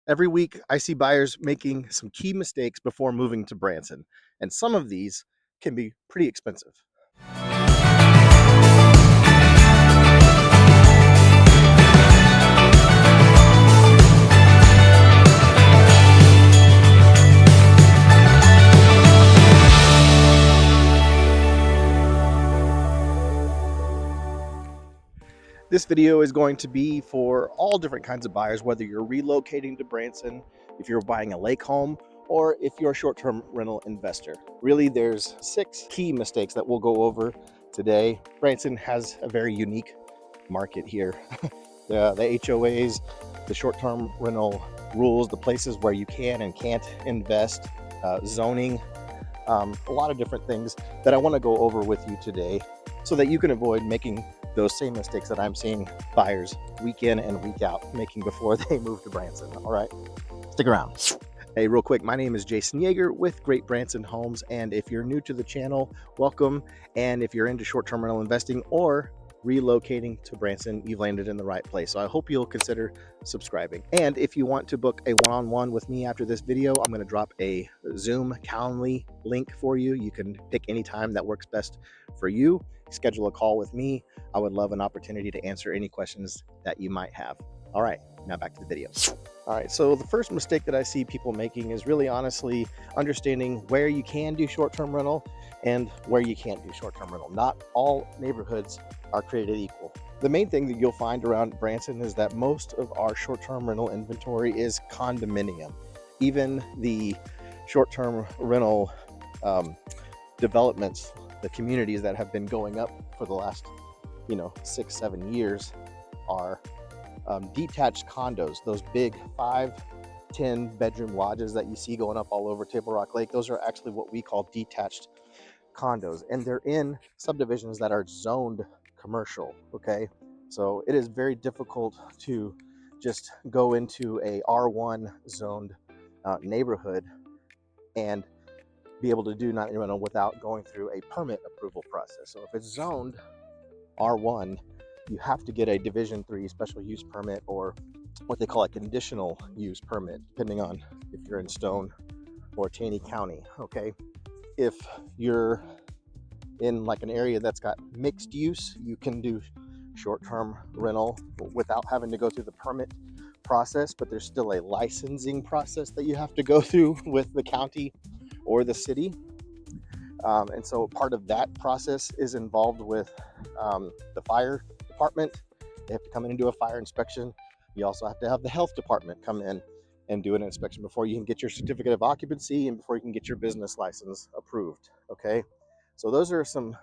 Every week, I see buyers making some key mistakes before moving to Branson, and some of these can be pretty expensive. This video is going to be for all different kinds of buyers, whether you're relocating to Branson, if you're buying a lake home, or if you're a short-term rental investor. Really, there's 6 key mistakes that we'll go over today. Branson has a very unique market here. The HOAs, the short-term rental rules, the places where you can and can't invest, zoning, a lot of different things that I want to go over with you today so that you can avoid making those same mistakes that I'm seeing buyers week in and week out making before they move to Branson. All right, stick around. Hey, real quick, my name is Jason Yeager with Great Branson Homes, and if you're new to the channel, welcome. And if you're into short-term rental investing or relocating to Branson, you've landed in the right place. So I hope you'll consider subscribing. And if you want to book a one-on-one with me after this video, I'm going to drop a Zoom Calendly link for you. You can pick any time that works best for you. Schedule a call with me. I would love an opportunity to answer any questions that you might have. All right, now back to the video. All right, so the first mistake that I see people making is really honestly understanding where you can do short-term rental and where you can't do short-term rental. Not all neighborhoods are created equal. The main thing that you'll find around Branson is that most of our short-term rental inventory is condominium. Even the short-term rental developments, the communities that have been going up for the last 6-7 years are detached condos. Those big 5-10 bedroom lodges that you see going up all over Table Rock Lake, those are actually what we call detached condos, and they're in subdivisions that are zoned commercial. Okay, so it is very difficult to just go into a R1 zoned neighborhood and be able to do night rental without going through a permit approval process. So if it's zoned R1, you have to get a Division 3 special use permit, or what they call a conditional use permit, depending on if you're in Stone or Taney County. Okay, if you're in like an area that's got mixed use, you can do short-term rental without having to go through the permit process, but there's still a licensing process that you have to go through with the county or the city. And so part of that process is involved with the fire department. They have to come in and do a fire inspection. You also have to have the health department come in and do an inspection before you can get your certificate of occupancy and before you can get your business license approved. Okay, so those are some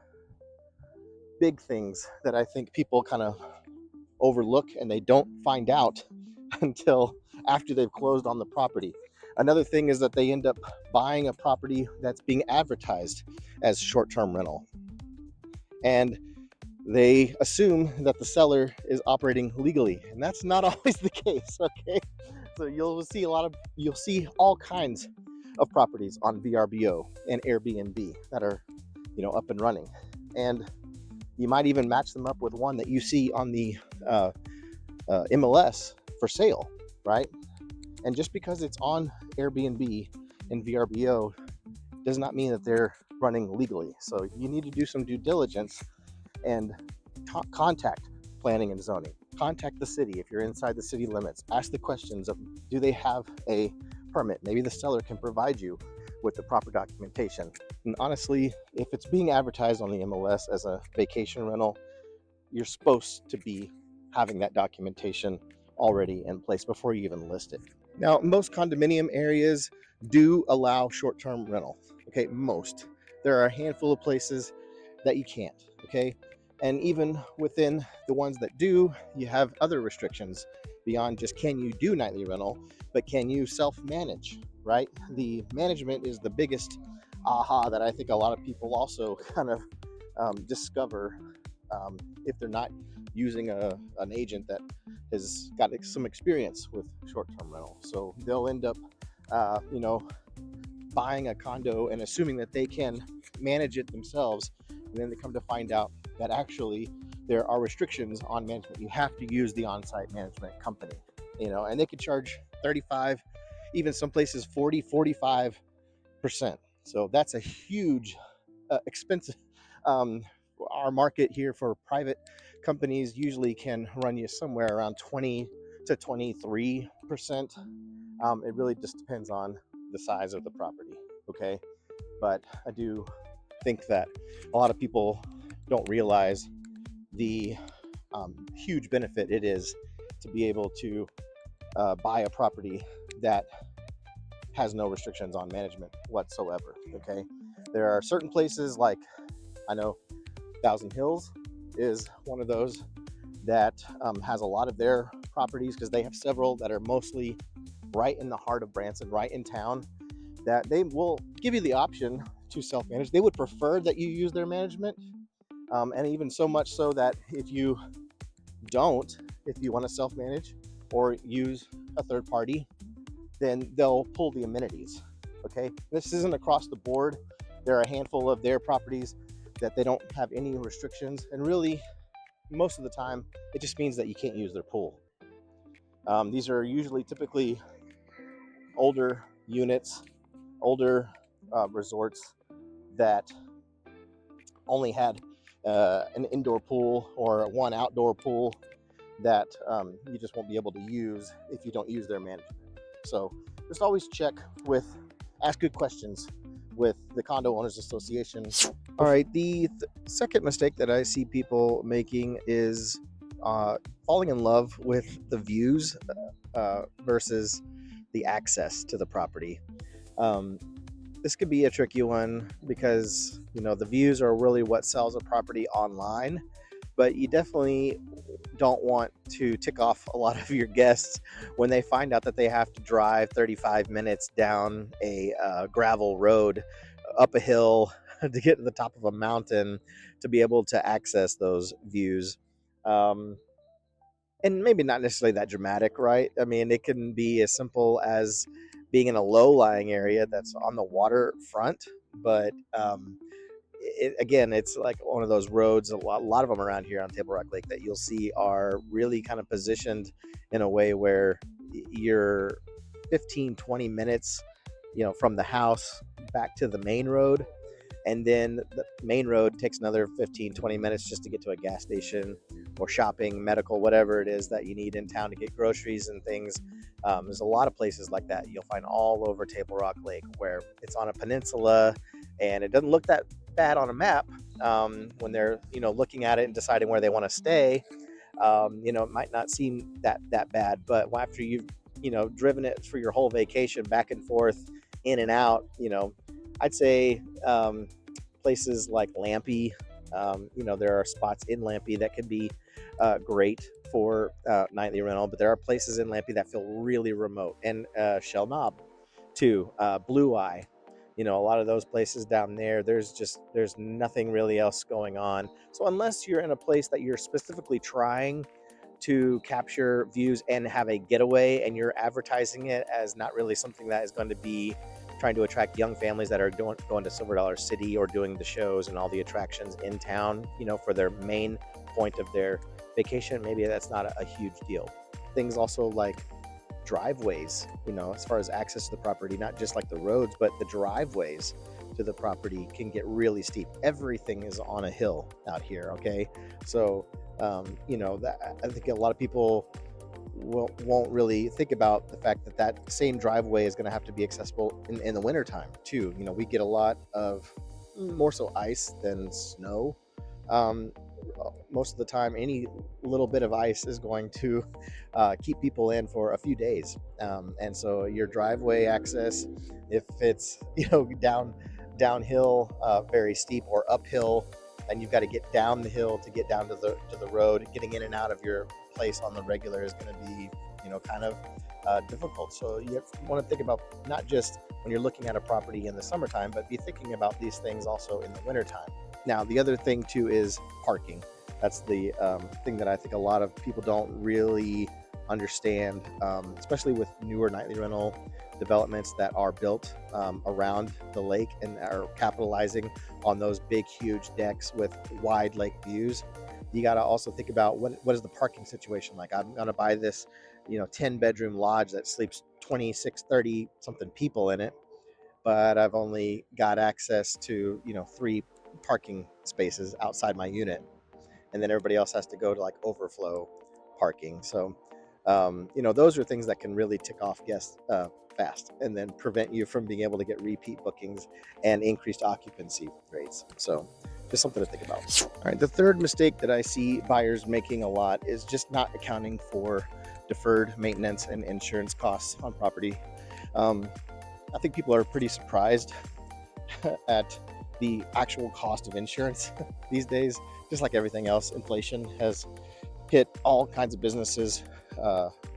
big things that I think people kind of overlook, and they don't find out until after they've closed on the property. Another thing is that they end up buying a property that's being advertised as short-term rental, and they assume that the seller is operating legally, and that's not always the case. Okay, so you'll see all kinds of properties on VRBO and Airbnb that are up and running, and you might even match them up with one that you see on the MLS for sale, right? And just because it's on Airbnb and VRBO does not mean that they're running legally. So you need to do some due diligence and contact planning and zoning. Contact the city if you're inside the city limits. Ask the questions of, do they have a permit? Maybe the seller can provide you with the proper documentation. And honestly, if it's being advertised on the MLS as a vacation rental, you're supposed to be having that documentation already in place before you even list it. Now, most condominium areas do allow short-term rental. Okay, most. There are a handful of places that you can't. Okay, and even within the ones that do, you have other restrictions beyond just can you do nightly rental, but can you self-manage, right? The management is the biggest aha that I think a lot of people also kind of discover if they're not using an agent that has got some experience with short-term rental. So they'll end up buying a condo and assuming that they can manage it themselves, and then they come to find out that actually there are restrictions on management. You have to use the on-site management company, and they could charge 35, even some places 40, 45%. So that's a huge expensive. Um, our market here for private companies usually can run you somewhere around 20 to 23%. It really just depends on the size of the property. Okay. But I do think that a lot of people don't realize the huge benefit it is to be able to buy a property that has no restrictions on management whatsoever. Okay. There are certain places, like I know Thousand Hills is one of those that has a lot of their properties, because they have several that are mostly right in the heart of Branson, right in town, that they will give you the option to self-manage. They would prefer that you use their management, and even so much so that if you want to self-manage or use a third party, then they'll pull the amenities. Okay, this isn't across the board. There are a handful of their properties that they don't have any restrictions, and really most of the time it just means that you can't use their pool. These are usually typically older units, older resorts that only had an indoor pool or one outdoor pool that you just won't be able to use if you don't use their management. So just always ask good questions with the Condo Owners Association. All right, the second mistake that I see people making is falling in love with the views versus the access to the property. This could be a tricky one because, the views are really what sells a property online, but you definitely don't want to tick off a lot of your guests when they find out that they have to drive 35 minutes down a gravel road, up a hill, to get to the top of a mountain to be able to access those views. And maybe not necessarily that dramatic, right? I mean, it can be as simple as being in a low-lying area that's on the waterfront, but again, it's like one of those roads. A lot of them around here on Table Rock Lake that you'll see are really kind of positioned in a way where you're 15, 20 minutes, from the house back to the main road. And then the main road takes another 15, 20 minutes just to get to a gas station or shopping, medical, whatever it is that you need in town to get groceries and things. There's a lot of places like that you'll find all over Table Rock Lake, where it's on a peninsula and it doesn't look that bad on a map when they're looking at it and deciding where they want to stay. It might not seem that bad, but after you've driven it for your whole vacation back and forth, in and out, I'd say places like Lampe, there are spots in Lampe that could be great for nightly rental, but there are places in Lampe that feel really remote. And Shell Knob too, Blue Eye, a lot of those places down there, there's nothing really else going on. So unless you're in a place that you're specifically trying to capture views and have a getaway, and you're advertising it as not really something that is going to be trying to attract young families that are going to Silver Dollar City or doing the shows and all the attractions in town, for their main point of their vacation, maybe that's not a huge deal. Things also like driveways, as far as access to the property, not just like the roads, but the driveways to the property can get really steep. Everything is on a hill out here. Okay. So, that I think a lot of people won't really think about the fact that same driveway is going to have to be accessible in the wintertime too. We get a lot of more so ice than snow. Most of the time, any little bit of ice is going to keep people in for a few days. And so your driveway access, if it's downhill, very steep, or uphill, and you've got to get down the hill to get down to the road, getting in and out of your place on the regular is going to be kind of difficult. So you want to think about not just when you're looking at a property in the summertime, but be thinking about these things also in the wintertime. Now, the other thing too is parking. That's the thing that I think a lot of people don't really understand, especially with newer nightly rental developments that are built around the lake and are capitalizing on those big, huge decks with wide lake views. You got to also think about what is the parking situation like. I'm going to buy this 10 bedroom lodge that sleeps 26, 30 something people in it, but I've only got access to, 3 parking spaces outside my unit. And then everybody else has to go to like overflow parking. So, those are things that can really tick off guests fast and then prevent you from being able to get repeat bookings and increased occupancy rates. So, just something to think about. All right, the third mistake that I see buyers making a lot is just not accounting for deferred maintenance and insurance costs on property. I think people are pretty surprised at the actual cost of insurance these days. Just like everything else, inflation has hit all kinds of businesses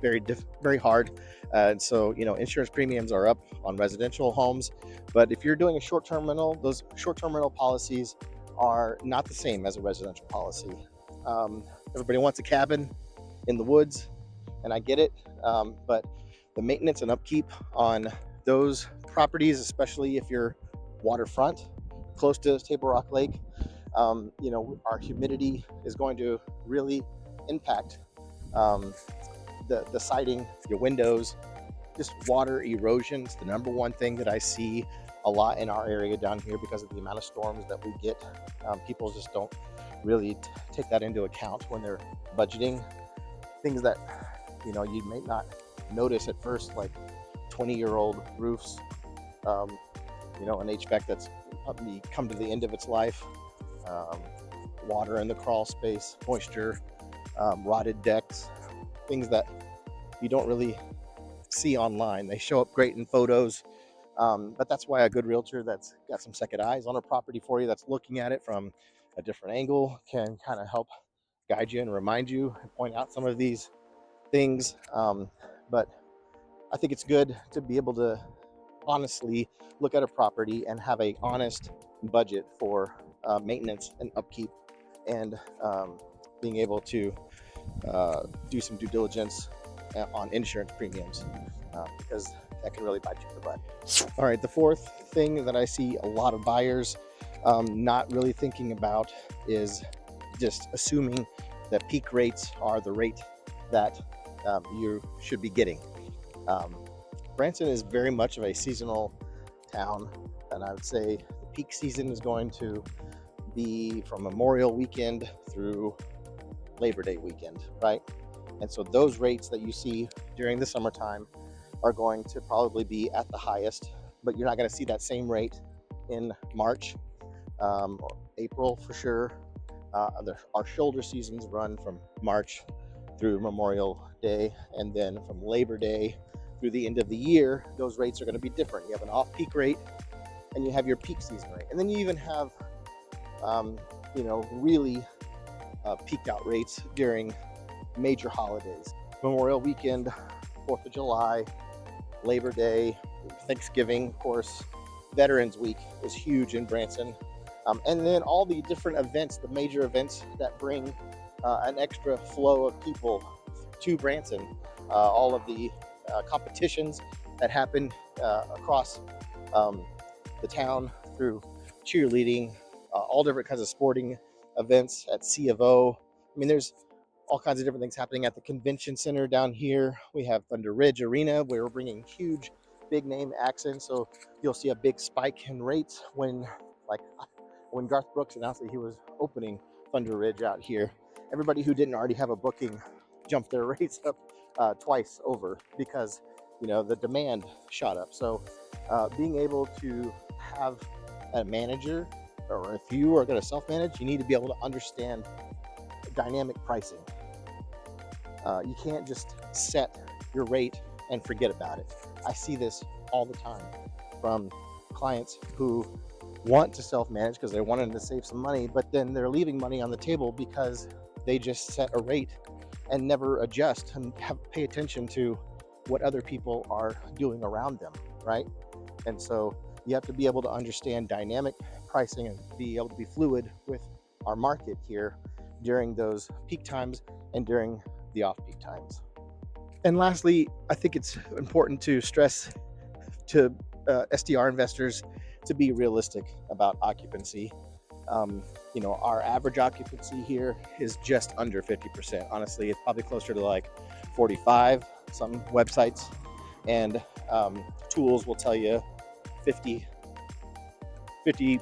very hard. And so, insurance premiums are up on residential homes. But if you're doing a short-term rental, those short-term rental policies are not the same as a residential policy. Everybody wants a cabin in the woods, and I get it. But the maintenance and upkeep on those properties, especially if you're waterfront, close to Table Rock Lake, our humidity is going to really impact the siding, your windows. Just water erosion is the number one thing that I see a lot in our area down here because of the amount of storms that we get. People just don't really take that into account when they're budgeting. Things that you may not notice at first, like 20-year-old roofs, an HVAC that's come to the end of its life, water in the crawl space, moisture, rotted decks, things that you don't really see online. They show up great in photos, but that's why a good realtor that's got some second eyes on a property for you, that's looking at it from a different angle, can kind of help guide you and remind you and point out some of these things. But I think it's good to be able to honestly look at a property and have a honest budget for maintenance and upkeep, and being able to do some due diligence on insurance premiums, because that can really bite you in the butt. All right, the fourth thing that I see a lot of buyers not really thinking about is just assuming that peak rates are the rate that you should be getting. Branson is very much of a seasonal town, and I would say the peak season is going to be from Memorial Weekend through Labor Day weekend, right? And so those rates that you see during the summertime are going to probably be at the highest, but you're not going to see that same rate in March or April for sure. Our shoulder seasons run from March through Memorial Day, and then from Labor Day through the end of the year, those rates are going to be different. You have an off-peak rate, and you have your peak season rate, and then you even have, really peaked out rates during major holidays: Memorial Weekend, 4th of July, Labor Day, Thanksgiving, of course. Veterans Week is huge in Branson. And then all the different events, the major events that bring an extra flow of people to Branson, all of the competitions that happen across the town, through cheerleading, all different kinds of sporting events at C of O. I mean, there's all kinds of different things happening at the convention center down here. We have Thunder Ridge Arena, where we're bringing huge, big name acts in. So you'll see a big spike in rates when Garth Brooks announced that he was opening Thunder Ridge out here. Everybody who didn't already have a booking jumped their rates up twice over, because the demand shot up. So being able to have a manager, or if you are going to self-manage, you need to be able to understand dynamic pricing. You can't just set your rate and forget about it. I see this all the time from clients who want to self-manage because they're wanting to save some money, but then they're leaving money on the table because they just set a rate and never adjust and pay attention to what other people are doing around them, right? And so you have to be able to understand dynamic pricing and be able to be fluid with our market here during those peak times and during the off-peak times. And lastly, I think it's important to stress to STR investors to be realistic about occupancy. Our average occupancy here is just under 50%. Honestly, it's probably closer to like 45, some websites. and tools will tell you 50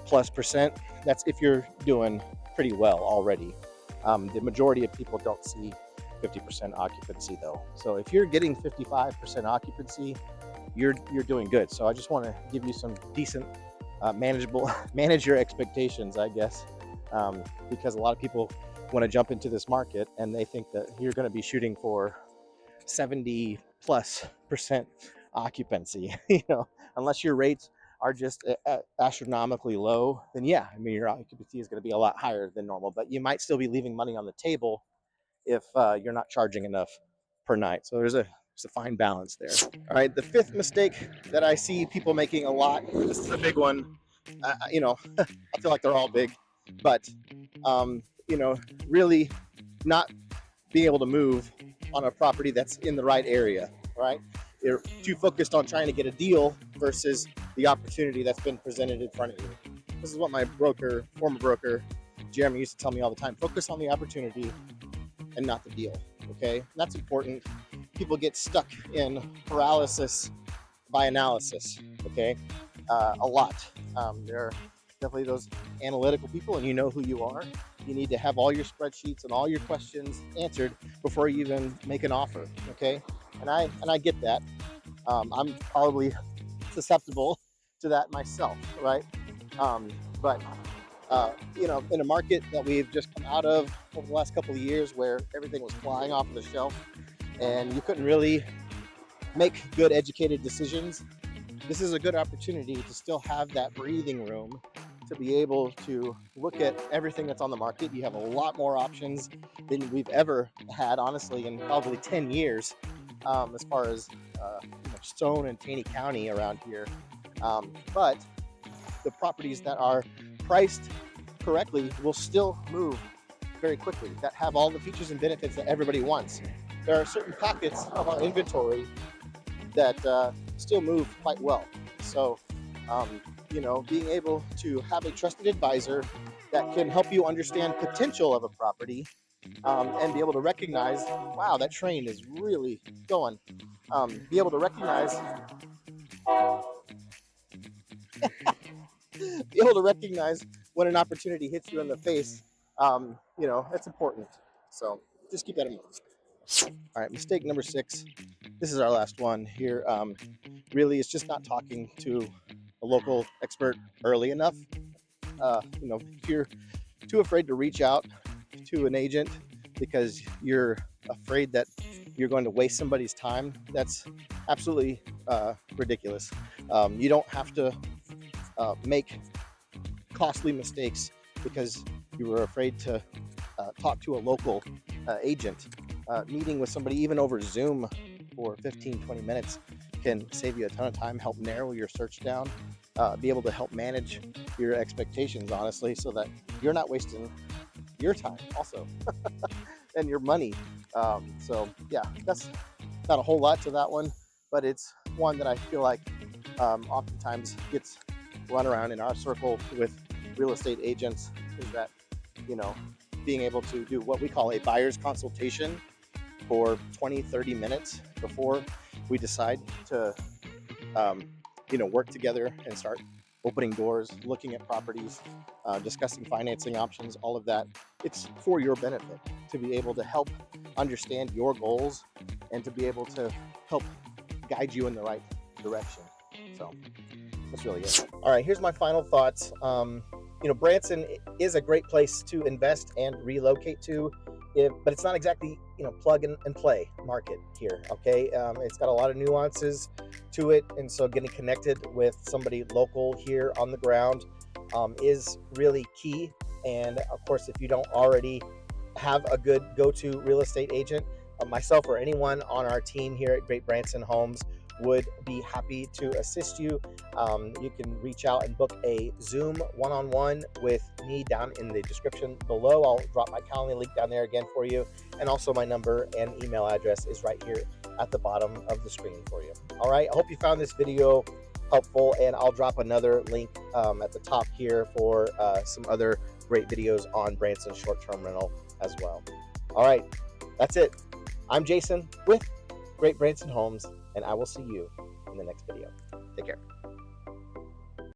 plus percent. That's if you're doing pretty well already. The majority of people don't see 50% occupancy though. So if you're getting 55% occupancy, you're doing good. So I just want to give you some decent manageable manage your expectations, I guess, because a lot of people want to jump into this market and they think that you're going to be shooting for 70 plus percent occupancy. Unless your rates are just astronomically low, then yeah, I mean, your occupancy is going to be a lot higher than normal, but you might still be leaving money on the table if you're not charging enough per night. So there's a fine balance there. All right, the fifth mistake that I see people making a lot, this is a big one. I feel like they're all big, but really not being able to move on a property that's in the right area, right? You're too focused on trying to get a deal versus the opportunity that's been presented in front of you. This is what my former broker, Jeremy, used to tell me all the time: focus on the opportunity and not the deal. Okay, and that's important. People get stuck in paralysis by analysis. Okay, a lot. There are definitely those analytical people, and you know who you are. You need to have all your spreadsheets and all your questions answered before you even make an offer. Okay, and I get that. I'm probably susceptible to that myself, right? But in a market that we've just come out of over the last couple of years, where everything was flying off the shelf and you couldn't really make good educated decisions, this is a good opportunity to still have that breathing room to be able to look at everything that's on the market. You have a lot more options than we've ever had, honestly, in probably 10 years, as far as Stone and Taney County around here. But the properties that are priced correctly will still move very quickly, that have all the features and benefits that everybody wants. There are certain pockets of our inventory that still move quite well. So, being able to have a trusted advisor that can help you understand potential of a property, and be able to recognize, wow, that train is really going. Be able to recognize, when an opportunity hits you in the face. That's important. So just keep that in mind. All right, mistake number 6. This is our last one here. Really, it's just not talking to a local expert early enough. If you're too afraid to reach out to an agent because you're afraid that you're going to waste somebody's time, that's absolutely ridiculous. You don't have to make costly mistakes because you were afraid to talk to a local agent. Meeting with somebody, even over Zoom, for 15-20 minutes can save you a ton of time, help narrow your search down, be able to help manage your expectations, honestly, so that you're not wasting your time also and your money. So yeah, that's not a whole lot to that one, but it's one that I feel like oftentimes gets run around in our circle with real estate agents, is that being able to do what we call a buyer's consultation for 20-30 minutes before we decide to work together and start opening doors, looking at properties, discussing financing options, all of that. It's for your benefit to be able to help understand your goals and to be able to help guide you in the right direction. So that's really it. All right, here's my final thoughts. Branson is a great place to invest and relocate to, but it's not exactly plug and play market here. Okay, it's got a lot of nuances to it, and so getting connected with somebody local here on the ground is really key. And of course, if you don't already have a good go-to real estate agent, myself or anyone on our team here at Great Branson Homes would be happy to assist you. You can reach out and book a Zoom one-on-one with me down in the description below. I'll drop my Calendly link down there again for you. And also my number and email address is right here at the bottom of the screen for you. All right, I hope you found this video helpful, and I'll drop another link at the top here for some other great videos on Branson short-term rental as well. All right, that's it. I'm Jason with Great Branson Homes, and I will see you in the next video. Take care.